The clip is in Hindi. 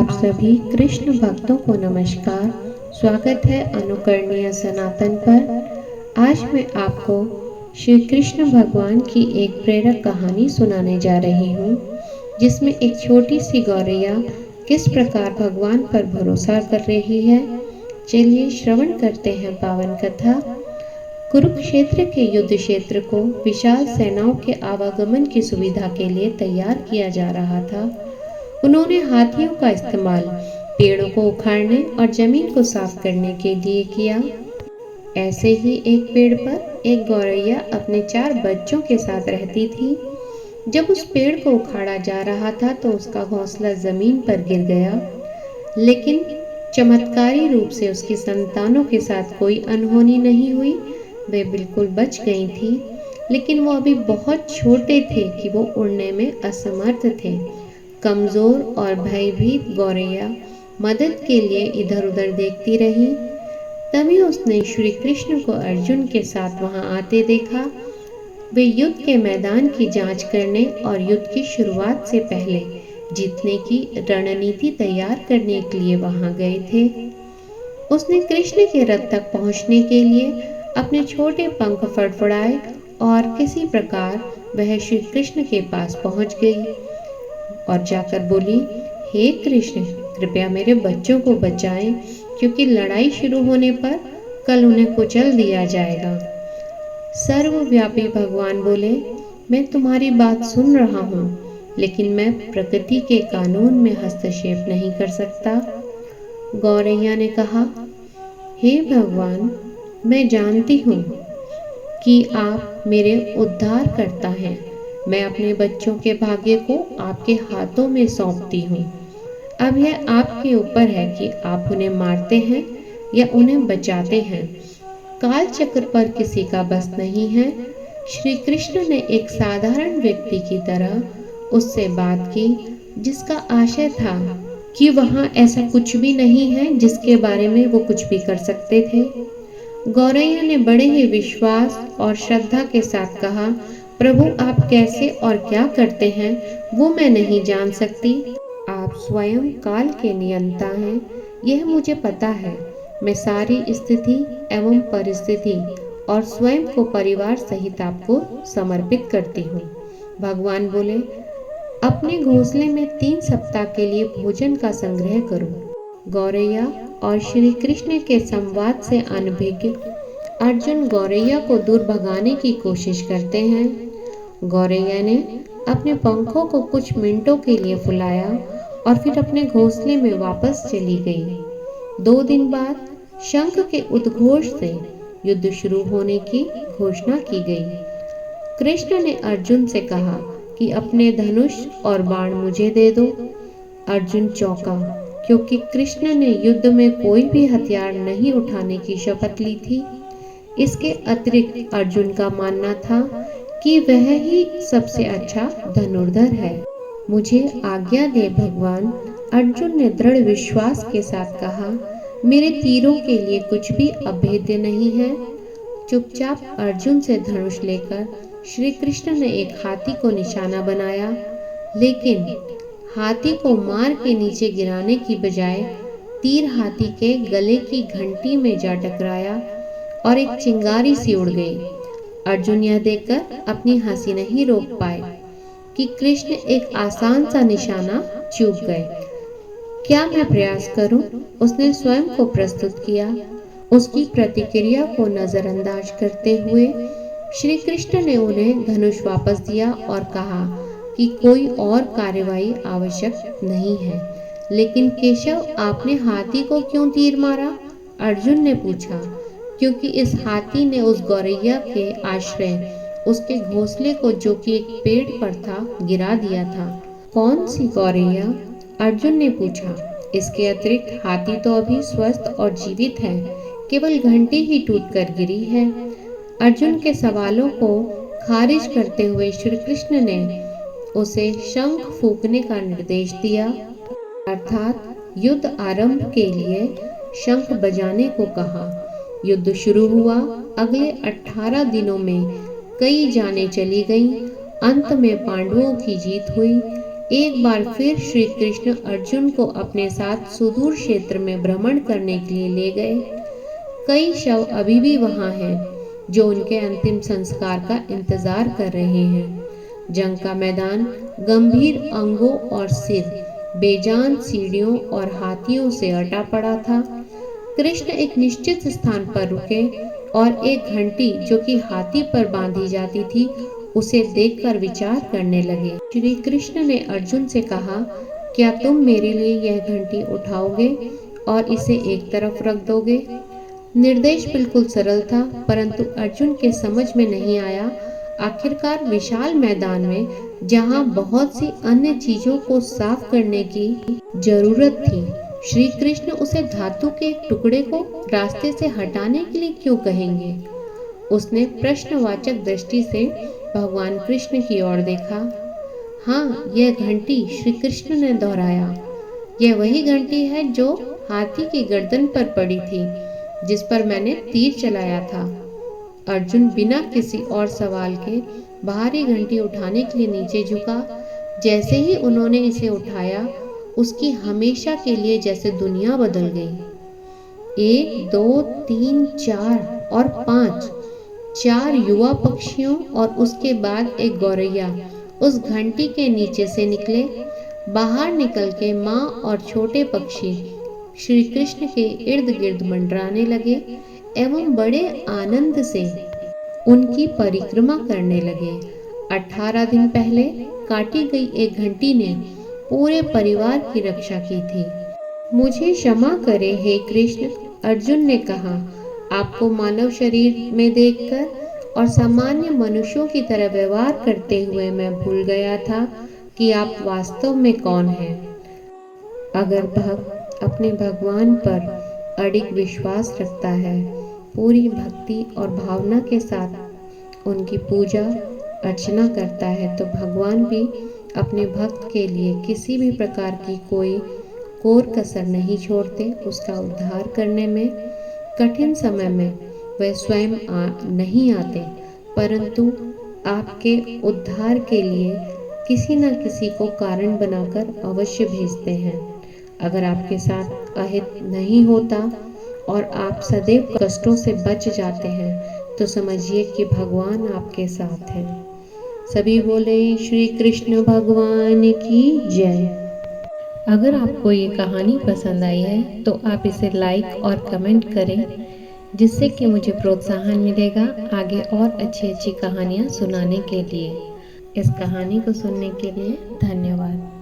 आप सभी कृष्ण भक्तों को नमस्कार। स्वागत है अनुकरणीय सनातन पर। आज मैं आपको श्री कृष्ण भगवान की एक प्रेरक कहानी सुनाने जा रही हूँ, जिसमें एक छोटी सी गौरैया किस प्रकार भगवान पर भरोसा कर रही है। चलिए श्रवण करते हैं पावन कथा। कुरुक्षेत्र के युद्ध क्षेत्र को विशाल सेनाओं के आवागमन की सुविधा के लिए तैयार किया जा रहा था। उन्होंने हाथियों का इस्तेमाल पेड़ों को उखाड़ने और जमीन को साफ करने के लिए किया। ऐसे ही एक पेड़ पर एक गौरैया अपने 4 बच्चों के साथ रहती थी। जब उस पेड़ को उखाड़ा जा रहा था तो उसका घोंसला जमीन पर गिर गया, लेकिन चमत्कारी रूप से उसकी संतानों के साथ कोई अनहोनी नहीं हुई। वे बिल्कुल बच गई थी, लेकिन वो अभी बहुत छोटे थे कि वो उड़ने में असमर्थ थे। कमजोर और भयभीत गौरैया मदद के लिए इधर उधर देखती रही। तभी उसने श्री कृष्ण को अर्जुन के साथ वहां आते देखा। वे युद्ध के मैदान की जांच करने और युद्ध की शुरुआत से पहले जीतने की रणनीति तैयार करने के लिए वहां गए थे। उसने कृष्ण के रथ तक पहुंचने के लिए अपने छोटे पंख फड़फड़ाए और किसी प्रकार वह श्री कृष्ण के पास पहुंच गई और जाकर बोली, हे कृष्ण, कृपया मेरे बच्चों को बचाएं, क्योंकि लड़ाई शुरू होने पर कल उन्हें कुचल दिया जाएगा। सर्वव्यापी भगवान बोले, मैं तुम्हारी बात सुन रहा हूँ, लेकिन मैं प्रकृति के कानून में हस्तक्षेप नहीं कर सकता। गौरैया ने कहा, हे भगवान, मैं जानती हूँ कि आप मेरे उद्धार करता हैं। मैं अपने बच्चों के भाग्य को आपके हाथों में सौंपती हूँ। अब यह आपके ऊपर है कि आप उन्हें मारते हैं या उन्हें बचाते हैं। काल चक्र पर किसी का बस नहीं है। श्री कृष्ण ने एक साधारण व्यक्ति की तरह उससे बात की, जिसका आशय था कि वहाँ ऐसा कुछ भी नहीं है जिसके बारे में वो कुछ भी कर सकते थे। गौरैया ने बड़े ही विश्वास और श्रद्धा के साथ कहा, प्रभु, आप कैसे और क्या करते हैं वो मैं नहीं जान सकती। आप स्वयं काल के नियंता हैं, यह मुझे पता है। मैं सारी स्थिति एवं परिस्थिति और स्वयं को परिवार सहित आपको समर्पित करती हूँ। भगवान बोले, अपने घोंसले में 3 सप्ताह के लिए भोजन का संग्रह करो। गौरैया और श्री कृष्ण के संवाद से अनभिज्ञ अर्जुन गौरैया को दूर भगाने की कोशिश करते हैं। गौरैया ने अपने पंखों को कुछ मिनटों के लिए फुलाया और फिर अपने घोंसले में वापस चली गई। 2 दिन बाद शंख के उद्घोष से युद्ध शुरू होने की घोषणा की गई। कृष्ण ने अर्जुन से कहा कि अपने धनुष और बाण मुझे दे दो। अर्जुन चौंका, क्योंकि कृष्ण ने युद्ध में कोई भी हथियार नहीं उठाने की शपथ ली थी। इसके अतिरिक्त अर्जुन का मानना था कि वह ही सबसे अच्छा धनुर्धर है। मुझे आज्ञा दे भगवान, अर्जुन ने दृढ़ विश्वास के साथ कहा, मेरे तीरों के लिए कुछ भी अभेद्य नहीं है। चुपचाप अर्जुन से धनुष लेकर श्री कृष्ण ने एक हाथी को निशाना बनाया, लेकिन हाथी को मार के नीचे गिराने की बजाय तीर हाथी के गले की घंटी में जा टकराया और एक चिंगारी सी उड़ गई। अर्जुन यह देखकर अपनी हंसी नहीं रोक पाए कि कृष्ण एक आसान सा निशाना चूक गए। क्या मैं प्रयास करूं? उसने स्वयं को प्रस्तुत किया। उसकी प्रतिक्रिया को नजरअंदाज करते हुए श्री कृष्ण ने उन्हें धनुष वापस दिया और कहा कि कोई और कार्रवाई आवश्यक नहीं है। लेकिन केशव, आपने हाथी को क्यों तीर मारा? अर्जुन ने पूछा। क्योंकि इस हाथी ने उस गौरैया के आश्रय उसके घोंसले को, जो कि एक पेड़ पर था, गिरा दिया था। कौन सी गौरैया? अर्जुन ने पूछा। इसके अतिरिक्त हाथी तो अभी स्वस्थ और जीवित है, केवल घंटी ही टूटकर गिरी है। अर्जुन के सवालों को खारिज करते हुए श्री कृष्ण ने उसे शंख फूंकने का निर्देश दिया, अर्थात युद्ध आरंभ के लिए शंख बजाने को कहा। युद्ध शुरू हुआ। अगले 18 दिनों में कई जानें चली गईं। अंत में पांडवों की जीत हुई। एक बार फिर श्री कृष्ण अर्जुन को अपने साथ सुदूर क्षेत्र में भ्रमण करने के लिए ले गए। कई शव अभी भी वहां हैं जो उनके अंतिम संस्कार का इंतजार कर रहे हैं। जंग का मैदान गंभीर अंगों और सिर, बेजान सीढ़ियों और हाथियों से अटा पड़ा था। कृष्ण एक निश्चित स्थान पर रुके और एक घंटी जो कि हाथी पर बांधी जाती थी उसे देखकर विचार करने लगे। श्री कृष्ण ने अर्जुन से कहा, क्या तुम मेरे लिए यह घंटी उठाओगे और इसे एक तरफ रख दोगे? निर्देश बिल्कुल सरल था, परंतु अर्जुन के समझ में नहीं आया। आखिरकार विशाल मैदान में जहां बहुत सी अन्य चीजों को साफ करने की जरूरत थी, श्री कृष्ण उसे धातु के एक टुकड़े को रास्ते से हटाने के लिए क्यों कहेंगे? उसने प्रश्नवाचक दृष्टि से भगवान कृष्ण की ओर देखा। हाँ, यह घंटी, श्री कृष्ण ने दोहराया। यह वही घंटी है जो हाथी की गर्दन पर पड़ी थी, जिस पर मैंने तीर चलाया था। अर्जुन बिना किसी और सवाल के भारी घंटी उठाने के लिए नीचे झुका। जैसे ही उन्होंने इसे उठाया, उसकी हमेशा के लिए जैसे दुनिया बदल गई। 1, 2, 3, 4 और 5, 4 युवा पक्षियों और उसके बाद एक गौरैया उस घंटी के नीचे से निकले। बाहर निकल के माँ और छोटे पक्षी श्री कृष्ण के इर्द गिर्द मंडराने लगे एवं बड़े आनंद से उनकी परिक्रमा करने लगे। 18 दिन पहले काटी गई एक घंटी ने पूरे परिवार की रक्षा की थी। मुझे क्षमा करें हे कृष्ण, अर्जुन ने कहा। आपको मानव शरीर में देखकर और सामान्य मनुष्यों की तरह व्यवहार करते हुए मैं भूल गया था कि आप वास्तव में कौन हैं। अगर भक्त अपने भगवान पर अडिग विश्वास रखता है, पूरी भक्ति और भावना के साथ उनकी पूजा अर्चना करता है, तो भगवान भी अपने भक्त के लिए किसी भी प्रकार की कोई कोर कसर नहीं छोड़ते। उसका उद्धार करने में कठिन समय में वह स्वयं नहीं आते, परंतु आपके उद्धार के लिए किसी न किसी को कारण बनाकर अवश्य भेजते हैं। अगर आपके साथ अहित नहीं होता और आप सदैव कष्टों से बच जाते हैं, तो समझिए कि भगवान आपके साथ हैं। सभी बोले श्री कृष्ण भगवान की जय। अगर आपको ये कहानी पसंद आई है तो आप इसे लाइक और कमेंट करें, जिससे कि मुझे प्रोत्साहन मिलेगा आगे और अच्छी अच्छी कहानियाँ सुनाने के लिए। इस कहानी को सुनने के लिए धन्यवाद।